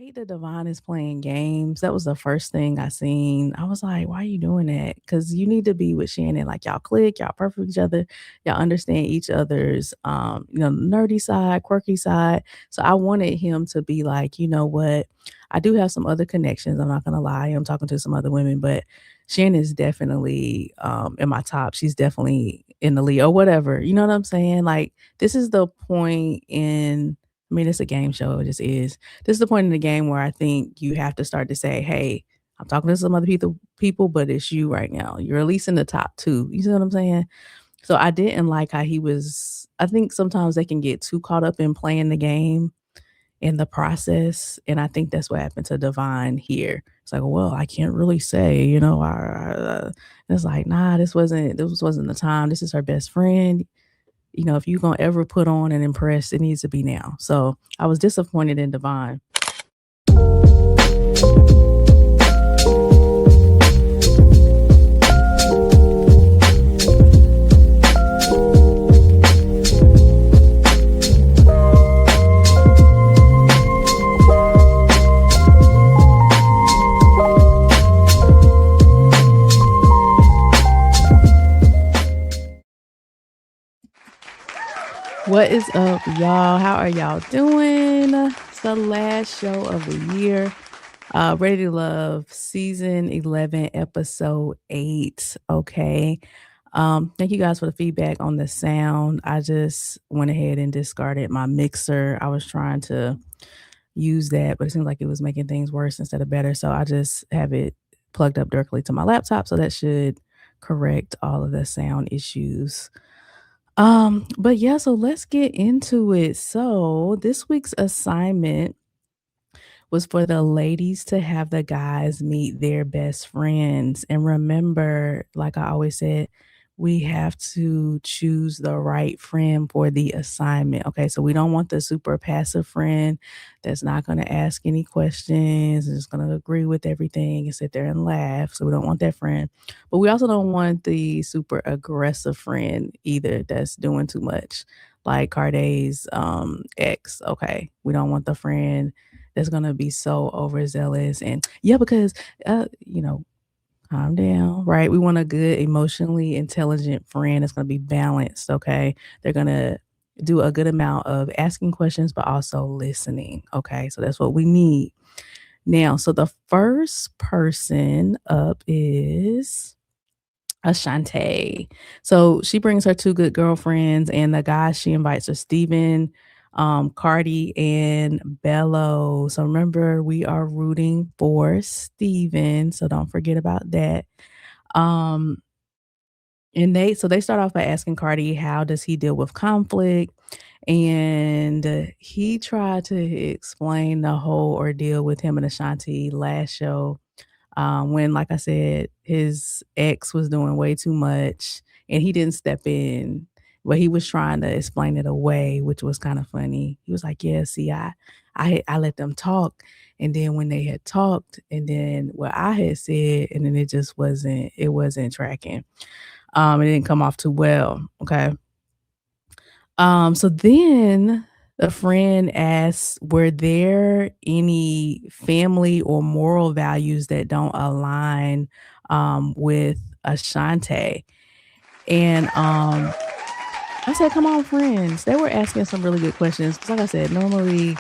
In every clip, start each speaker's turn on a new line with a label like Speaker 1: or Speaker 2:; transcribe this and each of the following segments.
Speaker 1: hate that Devon is playing games. That was the first thing I seen. I was like, "Why are you doing that?" Because you need to be with Shannon. Like y'all click, y'all perfect with each other, y'all understand each other's, nerdy side, quirky side. So I wanted him to be like, you know what? I do have some other connections. I'm not gonna lie. I'm talking to some other women, but Shannon's definitely in my top. She's definitely in the lead or whatever. You know what I'm saying? Like this is the point in. I mean, it's a game show. It just is. This is the point in the game where I think you have to start to say, "Hey, I'm talking to some other people, but it's you right now. You're at least in the top 2." You see what I'm saying? So I didn't like how he was. I think sometimes they can get too caught up in playing the game in the process, and I think that's what happened to Divine here. It's like, "Well, I can't really say, it's like, "Nah, this wasn't the time. This is her best friend. If you gonna ever put on and impress, it needs to be now." So I was disappointed in Divine. What is up, y'all? How are y'all doing? It's the last show of the year. Ready to Love, season 11, episode 8. Okay. Thank you guys for the feedback on the sound. I just went ahead and discarded my mixer. I was trying to use that, but it seemed like it was making things worse instead of better. So I just have it plugged up directly to my laptop. So that should correct all of the sound issues. But yeah, so let's get into it. So this week's assignment was for the ladies to have the guys meet their best friends. And remember, like I always said, we have to choose the right friend for the assignment. Okay, so we don't want the super passive friend that's not going to ask any questions and is going to agree with everything and sit there and laugh. So we don't want that friend. But we also don't want the super aggressive friend either that's doing too much, like Carday's ex. Okay, we don't want the friend that's gonna be so overzealous. And yeah, because calm down, right? We want a good, emotionally intelligent friend that's gonna be balanced. Okay, they're gonna do a good amount of asking questions, but also listening. Okay, so that's what we need now. So the first person up is Ashante. So she brings her 2 good girlfriends, and the guys she invites are Steven, Cardi, and Bello. So remember, we are rooting for Steven, so don't forget about that. Um, and they start off by asking Cardi, how does he deal with conflict? And he tried to explain the whole ordeal with him and Ashanti last show, when, like I said, his ex was doing way too much and he didn't step in, but he was trying to explain it away, which was kind of funny. He was like, "Yeah, see, I let them talk, and then when they had talked, and then what I had said, and then it wasn't tracking. It didn't come off too well." Okay. So then a friend asks, were there any family or moral values that don't align with Ashante? And I said, come on, friends. They were asking some really good questions. 'Cause like I said, normally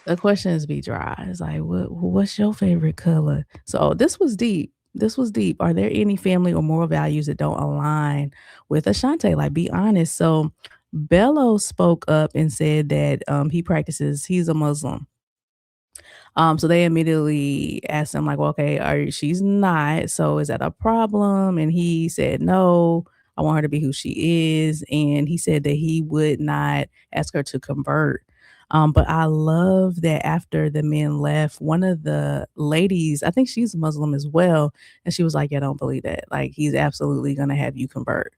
Speaker 1: the questions be dry. It's like, what's your favorite color? So this was deep. This was deep. Are there any family or moral values that don't align with Ashante? Like, be honest. So Bello spoke up and said that he's a Muslim. So they immediately asked him, like, well, okay, she's not. So is that a problem? And he said, no, I want her to be who she is. And he said that he would not ask her to convert. But I love that after the men left, one of the ladies, I think she's Muslim as well, and she was like, "Yeah, don't believe that. Like, he's absolutely gonna have you convert."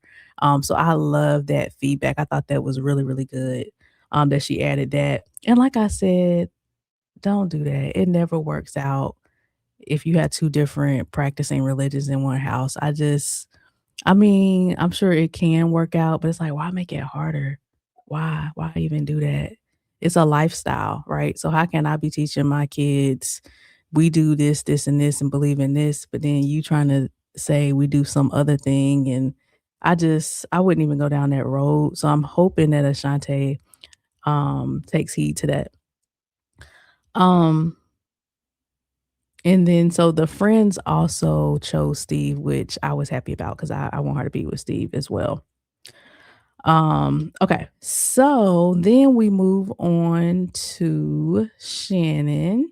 Speaker 1: So I love that feedback. I thought that was really, really good. That she added that. And like I said, don't do that. It never works out if you had 2 different practicing religions in one house. I mean, I'm sure it can work out, but it's like, why make it harder? Why? Why even do that? it's a lifestyle, right? So how can I be teaching my kids we do this, this, and this and believe in this, but then you trying to say we do some other thing and I wouldn't even go down that road. So I'm hoping that Ashante takes heed to that. Um and then so the friends also chose Steve, which I was happy about because I want her to be with Steve as well. Okay, so then we move on to Shannon.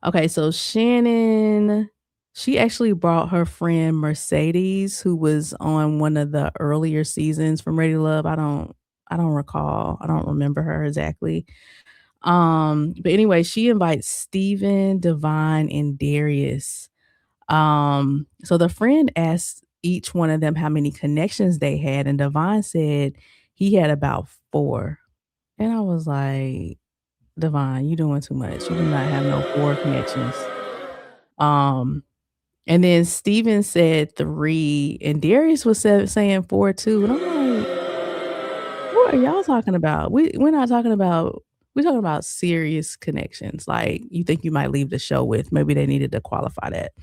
Speaker 1: Okay, so Shannon, she actually brought her friend Mercedes, who was on one of the earlier seasons from Ready to Love. I don't recall. I don't remember her exactly. But anyway, she invites Steven, Devon, and Darius. So the friend asked each one of them how many connections they had, and Devon said he had about 4. And I was like, Devon, you doing too much. You do not have no 4 connections. Um, and then Steven said 3, and Darius was saying 4 too. And I'm like, what are y'all talking about? We're not talking about we're talking about serious connections. Like you think you might leave the show with. Maybe they needed to qualify that.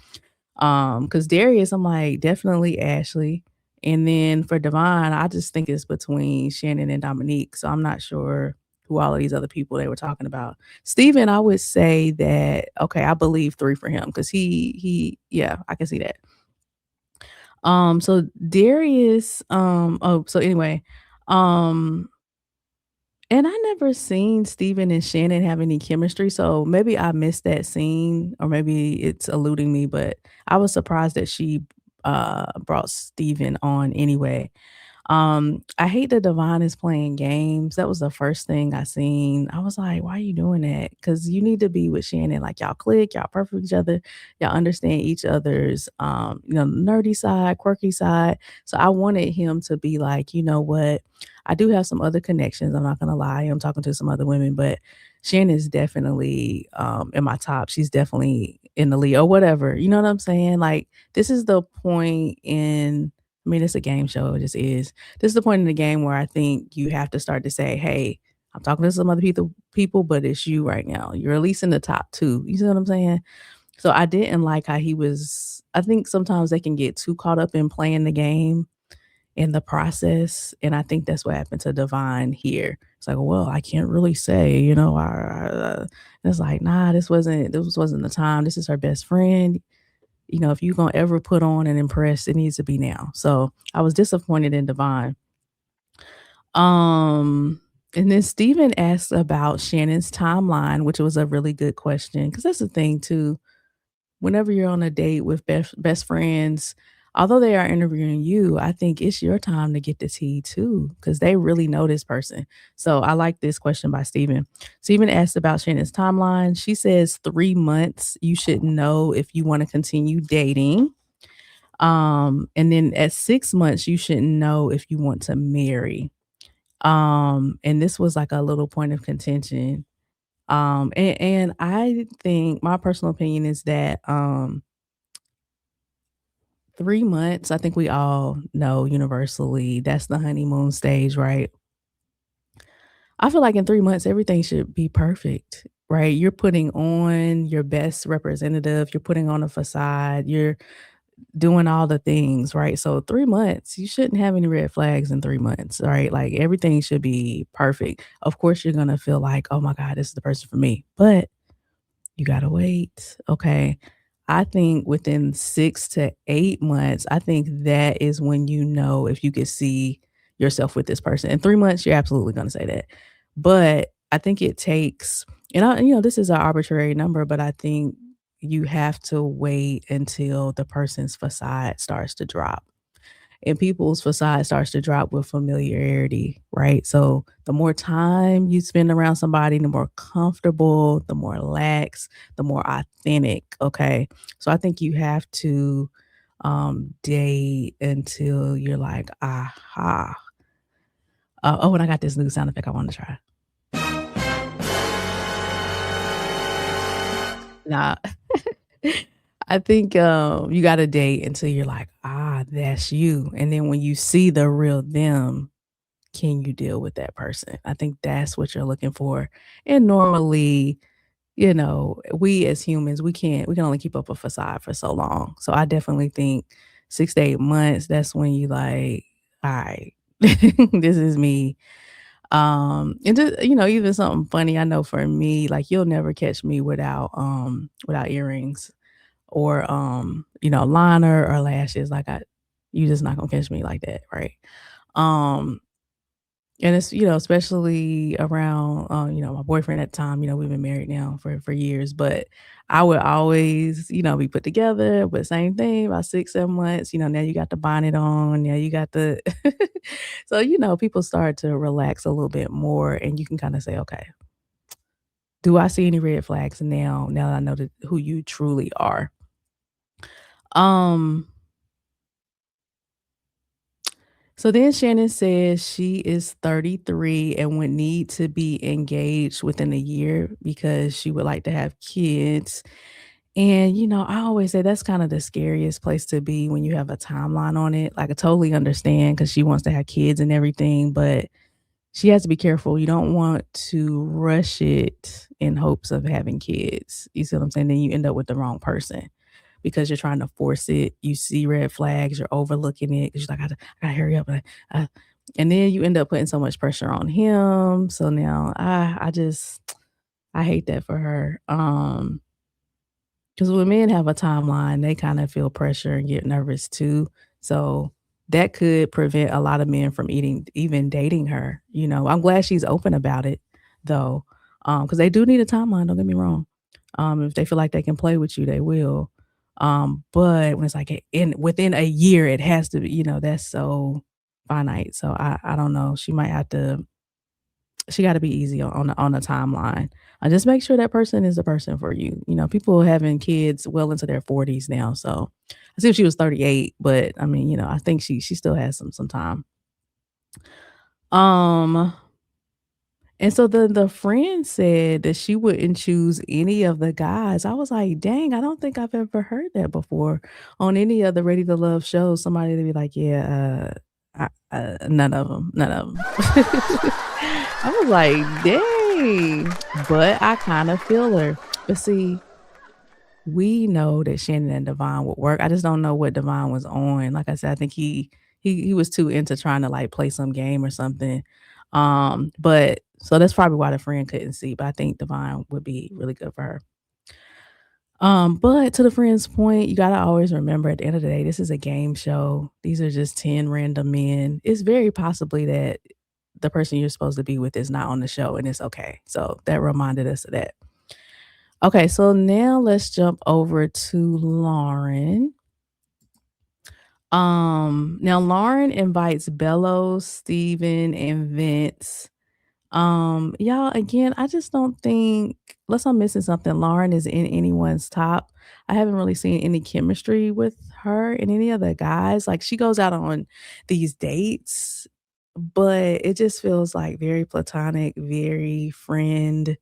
Speaker 1: Because Darius, I'm like, definitely Ashley. And then for Devon, I just think it's between Shannon and Dominique. So I'm not sure who all of these other people they were talking about. Steven, I would say that, okay, I believe 3 for him because yeah, I can see that. So Darius, so anyway, um, and I never seen Steven and Shannon have any chemistry, so maybe I missed that scene or maybe it's eluding me, but I was surprised that she, brought Steven on anyway. I hate that Devon is playing games. That was the first thing I seen. I was like, "Why are you doing that?" Because you need to be with Shannon, like, y'all click, y'all perfect with each other, y'all understand each other's, nerdy side, quirky side. So I wanted him to be like, "You know what? I do have some other connections, I'm not gonna lie. I'm talking to some other women, but Shannon's definitely, in my top. She's definitely in the lead," or whatever, you know what I'm saying? Like, this is the point in I mean, it's a game show, it just is. This is the point in the game where I think you have to start to say, "Hey, I'm talking to some other people, but it's you right now. You're at least in the top 2." You see what I'm saying? So I didn't like how he was I think sometimes they can get too caught up in playing the game in the process, and I think that's what happened to Divine here. It's like, "Well, I can't really say, it's like, "Nah, this wasn't the time. This is her best friend. You know, if you gonna ever put on and impress, it needs to be now." So I was disappointed in Divine. Um, and then Steven asked about Shannon's timeline, which was a really good question because that's the thing too. Whenever you're on a date with best friends, although they are interviewing you, I think it's your time to get the tea too, because they really know this person. So I like this question by Steven. Steven asked about Shannon's timeline. She says 3 months you should know if you want to continue dating. And then at 6 months, you should know if you want to marry. And this was like a little point of contention. And I think my personal opinion is that 3 months, I think we all know universally that's the honeymoon stage, right? I feel like in 3 months, everything should be perfect, right? You're putting on your best representative, you're putting on a facade, you're doing all the things, right? So 3 months, you shouldn't have any red flags in 3 months, right? Like everything should be perfect. Of course, you're gonna feel like, "Oh my God, this is the person for me." But you gotta wait, okay? I think within 6 to 8 months, I think that is when you know if you could see yourself with this person. In 3 months, you're absolutely gonna say that. But I think it takes this is an arbitrary number, but I think you have to wait until the person's facade starts to drop and people's facade starts to drop with familiarity, right? So the more time you spend around somebody, the more comfortable, the more lax, the more authentic. Okay. So I think you have to date until you're like, aha. Oh, and I got this new sound effect I want to try. Nah. I think you gotta date until you're like, that's you. And then when you see the real them, can you deal with that person? I think that's what you're looking for. And normally, we as humans, we can only keep up a facade for so long. So I definitely think 6 to 8 months, that's when you like, "Alright, this is me." And just, even something funny, I know for me, like, you'll never catch me without earrings or, liner or lashes, like, you just not gonna catch me like that, right? Um and it's, especially around, my boyfriend at the time, we've been married now for years, but I would always, be put together, but same thing, about 6, 7 months, now you got the bonnet on, now you got the so, people start to relax a little bit more and you can kinda say, "Okay, do I see any red flags now that I know that who you truly are?" Um So then Shannon says she is 33 and would need to be engaged within a year because she would like to have kids. And, I always say that's kind of the scariest place to be when you have a timeline on it. Like, I totally understand because she wants to have kids and everything, but she has to be careful. You don't want to rush it in hopes of having kids. You see what I'm saying? Then you end up with the wrong person because you're trying to force it. You see red flags, you're overlooking it 'cause you're like, I gotta hurry up. Uh, and then you end up putting so much pressure on him. So now I hate that for her. 'Cause when men have a timeline, they kinda feel pressure and get nervous too. So, that could prevent a lot of men from even dating her, I'm glad she's open about it, though, because they do need a timeline, don't get me wrong. If they feel like they can play with you, they will. But when it's like within a year, it has to be, that's so finite. So, I don't know, she gotta be easy on the timeline. Just make sure that person is the person for you. People having kids well into their 40s now, so I see if she was 38, but I mean, I think she still has some time. Um, and so the friend said that she wouldn't choose any of the guys. I was like, "Dang, I don't think I've ever heard that before on any of the Ready to Love shows." Somebody to be like, "Yeah, none of them, none of them." I was like, "Dang," but I kinda feel her. But see, we know that Shannon and Devon would work. I just don't know what Devon was on. Like I said, I think he was too into trying to, like, play some game or something. But so that's probably why the friend couldn't see, but I think Devon would be really good for her. But to the friend's point, you gotta always remember at the end of the day, this is a game show. These are just 10 random men. It's very possibly that the person you're supposed to be with is not on the show, and it's okay. So that reminded us of that. Okay, so now let's jump over to Lauren. Now Lauren invites Bellows, Steven, and Vince. Y'all, again, I just don't think, unless I'm missing something, Lauren is in anyone's top. I haven't really seen any chemistry with her and any of the guys. Like, she goes out on these dates, but it just feels like very platonic, very friend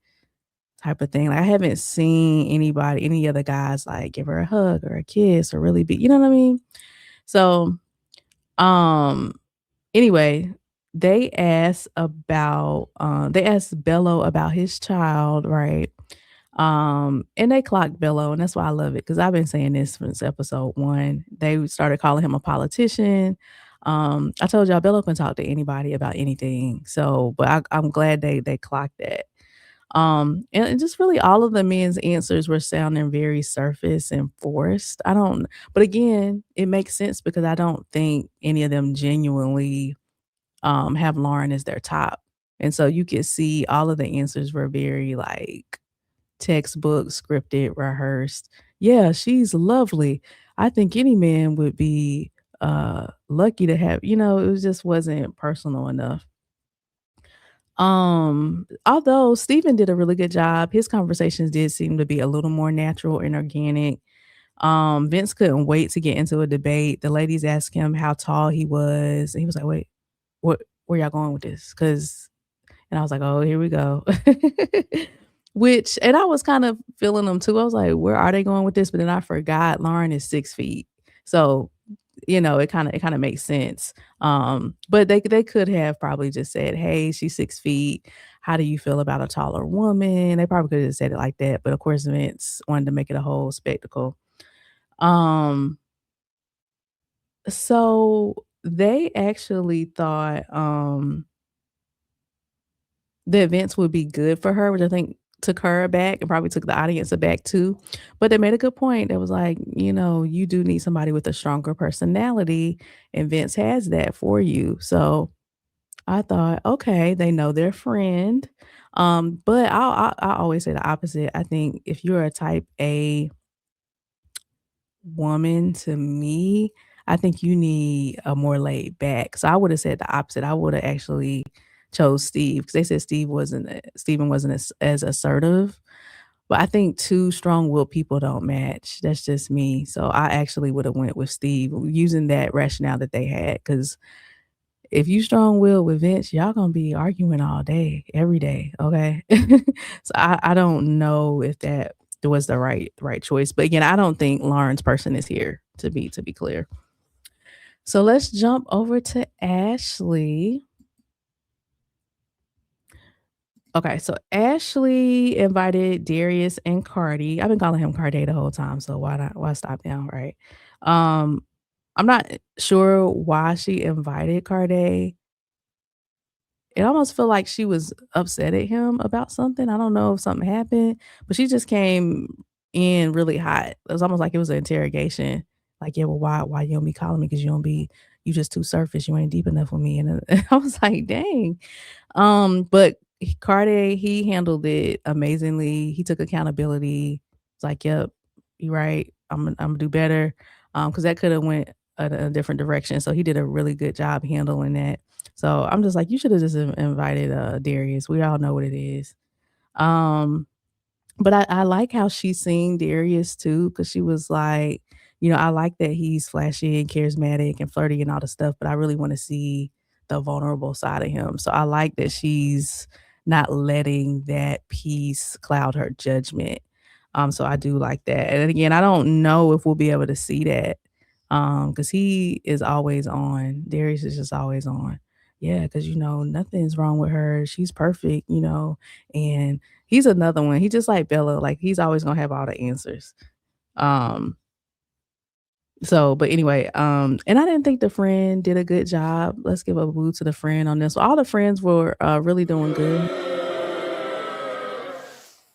Speaker 1: type of thing. Like, I haven't seen any other guys, like, give her a hug or a kiss or really be, you know what I mean? So, um, anyway, they asked Bello about his child, right? And they clocked Bello, and that's why I love it because 'cause I've been saying this since episode 1. They started calling him a politician. I told y'all Bello can talk to anybody about anything. So, but I'm glad they clocked that. And just really all of the men's answers were sounding very surface and forced. I don't but again, it makes sense because I don't think any of them genuinely, have Lauren as their top. And so you could see all of the answers were very, like, textbook, scripted, rehearsed. "Yeah, she's lovely. I think any man would be, lucky to have," it just wasn't personal enough. Although Steven did a really good job, his conversations did seem to be a little more natural and organic. Vince couldn't wait to get into a debate. The ladies asked him how tall he was, and he was like, "Wait, where y'all going with this?" Because and I was like, "Oh, here we go." And I was kind of feeling them too. I was like, "Where are they going with this?" But then I forgot Lauren is 6 feet. So it kinda makes sense. But they could have probably just said, "Hey, she's 6 feet. How do you feel about a taller woman?" They probably could have said it like that, but of course, Vince wanted to make it a whole spectacle. Um, so they actually thought, the events would be good for her, which I think took her aback and probably took the audience aback too. But they made a good point. That was like, you do need somebody with a stronger personality, and Vince has that for you. So I thought, okay, they know their friend. But I always say the opposite. I think if you're a type A woman to me, I think you need a more laid back. So I would have said the opposite. I would have actually chose Steve because they said Steven wasn't as assertive. But I think two strong-willed people don't match. That's just me. So I actually would have went with Steve using that rationale that they had. Because if you strong-willed with Vince, y'all gonna be arguing all day, every day, okay? So I don't know if that was the right choice, but again, I don't think Lauren's person is here, to be clear. So let's jump over to Ashley. Okay, so Ashley invited Darius and Cardi. I've been calling him Cardi the whole time, so why stop now, right? Um, I'm not sure why she invited Cardi. It almost feel like she was upset at him about something. I don't know if something happened, but she just came in really hot. It was almost like it was an interrogation. Like, "Yeah, well, why you don't be calling me? Because you just too surface. You ain't deep enough with me." And I was like, "Dang." But Cardi, he handled it amazingly. He took accountability. It's like, "Yep, you right. Imma do better." Because that coulda went a different direction. So he did a really good job handling that. So I'm just like, "You shoulda just invited, Darius. We all know what it is." Um but I like how she seen Darius too, because she was like, "I like that he's flashy and charismatic and flirty and all the stuff, but I really wanna see the vulnerable side of him." So I like that she's not letting that piece cloud her judgment. So I do like that. And again, I don't know if we'll be able to see that, because he is always on. Darius is just always on. Yeah, because nothing's wrong with her. She's perfect, and he's another one. He just like Bella, like, he's always gonna have all the answers. Um, but anyway, and I didn't think the friend did a good job. Let's give a boo to the friend on this. All the friends were, really doing good.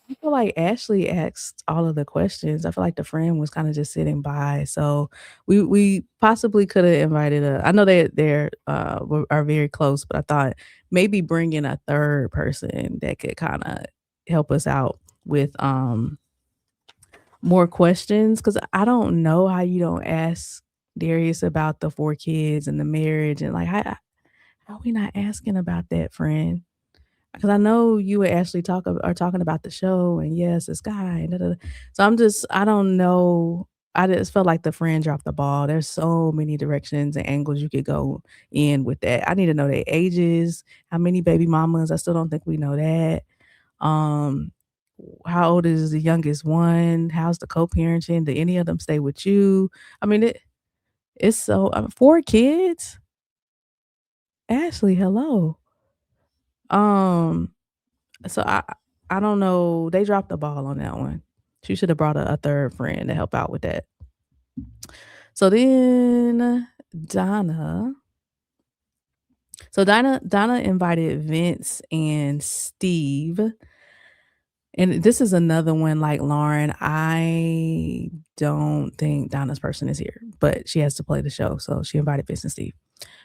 Speaker 1: I feel like Ashley asked all of the questions. I feel like the friend was kinda just sitting by, so we possibly coulda invited a I know are very close, but I thought maybe bringing a 3rd person that could kinda help us out with, more questions, because I don't know how you don't ask Darius about the 4 kids and the marriage, and, like, how we not asking about that, friend? Because I know you and Ashley are talking about the show, and yes, this guy, and da, da, da. So I don't know. I just felt like the friend dropped the ball. There's so many directions and angles you could go in with that. I need to know their ages, how many baby mamas. I still don't think we know that. Um, how old is the youngest one? How's the co-parenting? Do any of them stay with you? I mean, it's so 4 kids? Ashley, hello. Um, so I don't know. They dropped the ball on that one. She should have brought a 3rd friend to help out with that. So then Donna Donna invited Vince and Steve. And this is another one like Lauren. I don't think Donna's person is here, but she has to play the show. So she invited Vince and Steve.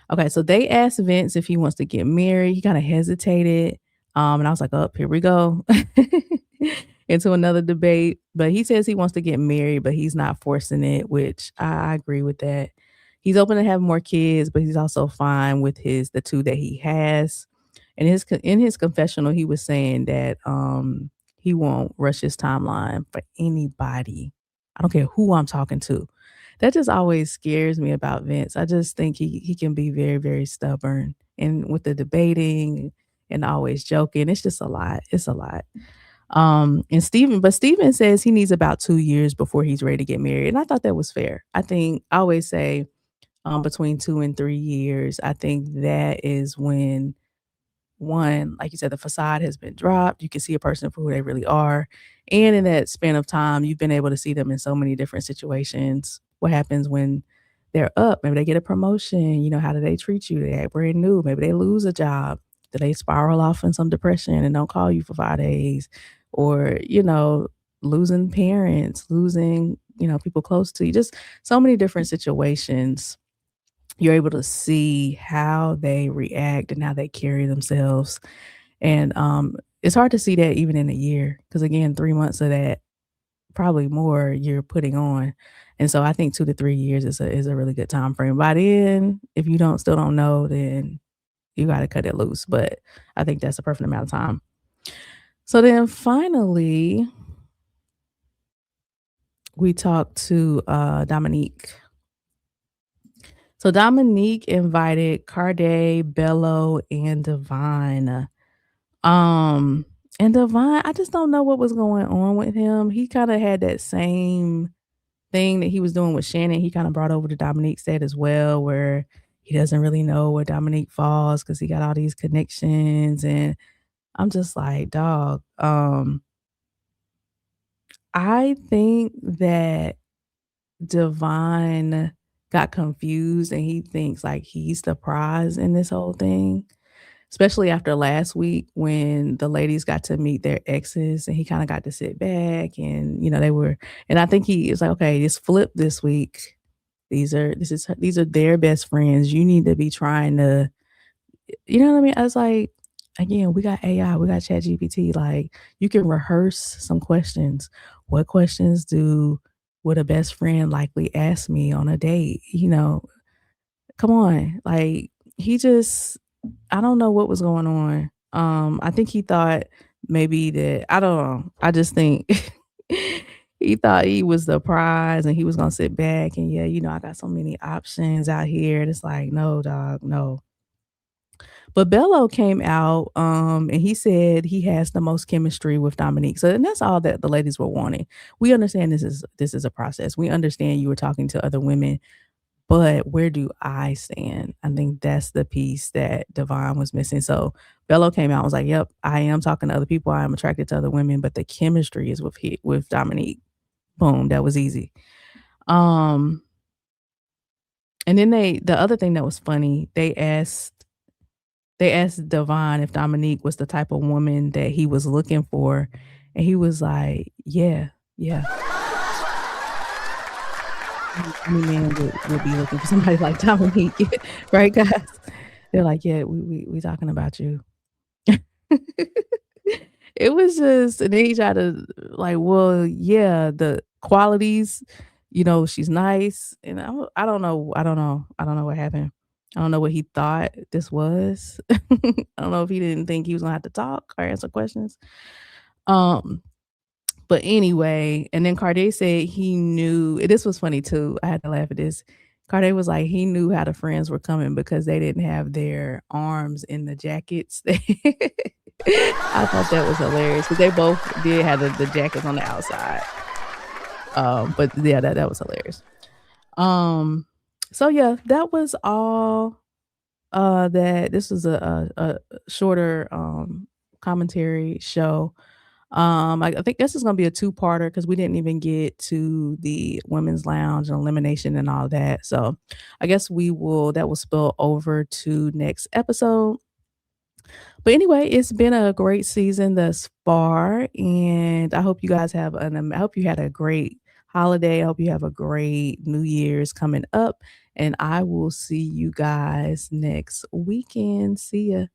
Speaker 1: Okay, so they asked Vince if he wants to get married. He kinda hesitated, and I was like, "Up, here we go." Into another debate, but he says he wants to get married, but he's not forcing it, which I agree with that. He's open to have more kids, but he's also fine with the 2 that he has. And in his confessional, he was saying that, he won't rush his timeline for anybody. I don't care who I'm talking to. That just always scares me about Vince. I just think he can be very, very stubborn, and with the debating and always joking, it's just a lot. It's a lot. Steven says he needs about 2 years before he's ready to get married, and I thought that was fair. I always say, between 2 and 3 years. I think that is when one, like you said, the facade has been dropped. You can see a person for who they really are. And in that span of time, you've been able to see them in so many different situations. What happens when they're up? Maybe they get a promotion. How do they treat you? They act brand new. Maybe they lose a job. Do they spiral off in some depression and don't call you for 5 days? Or, losing parents, losing, people close to you. Just so many different situations you're able to see how they react and how they carry themselves. And it's hard to see that even in a year, because again, 3 months of that, probably more, you're putting on. And so I think 2 to 3 years is a really good time frame. By then, if you don't know, then you got to cut it loose. But I think that's a perfect amount of time. So then finally, we talked to Dominique. So Dominique invited Carday, Bello, and Devon. Um, and Devon, I just don't know what was going on with him. He kinda had that same thing that he was doing with Shannon, he kinda brought over to Dominique's set as well, where he doesn't really know where Dominique falls because he got all these connections, and I'm just like, "Dog," I think that Devon got confused and he thinks, like, he's the prize in this whole thing. Especially after last week when the ladies got to meet their exes and he kinda got to sit back and, they were and I think he is like, "Okay, it's flip this week. These are their best friends. You need to be trying to." You know what I mean? I was like, again, we got AI, we got ChatGPT, like, you can rehearse some questions. What questions would a best friend likely ask me on a date? Come on. Like, he just I don't know what was going on. I think he thought maybe that I don't know. I just think he thought he was the prize and he was gonna sit back and yeah, I got so many options out here. And it's like, no, dog, no. But Bello came out, and he said he has the most chemistry with Dominique. So and that's all that the ladies were wanting. We understand this is a process. We understand you were talking to other women, but where do I stand? I think that's the piece that Devon was missing. So Bello came out and was like, "Yep, I am talking to other people. I am attracted to other women, but the chemistry is with Dominique." Boom, that was easy. Um, and then the other thing that was funny, they asked Devon if Dominique was the type of woman that he was looking for, and he was like, "Yeah, yeah. Any man would be looking for somebody like Dominique." Right, guys? They're like, "Yeah, we talking about you." It was just and then he tried to like, "Well, yeah, the qualities, she's nice," and I don't know what happened. I don't know what he thought this was. I don't know if he didn't think he was gonna have to talk or answer questions. Um, but anyway, and then Carday said he knew this was funny too, I had to laugh at this. Carday was like, he knew how the friends were coming because they didn't have their arms in the jackets. I thought that was hilarious because they both did have the jackets on the outside. But yeah, that was hilarious. Um, so yeah, that was all, that this was a shorter, commentary show. I think this is gonna be a two-parter because we didn't even get to the women's lounge and elimination and all that. So I guess that will spill over to next episode. But anyway, it's been a great season thus far, and I hope you guys I hope you had a great holiday. I hope you have a great New Year's coming up, and I will see you guys next weekend. See ya.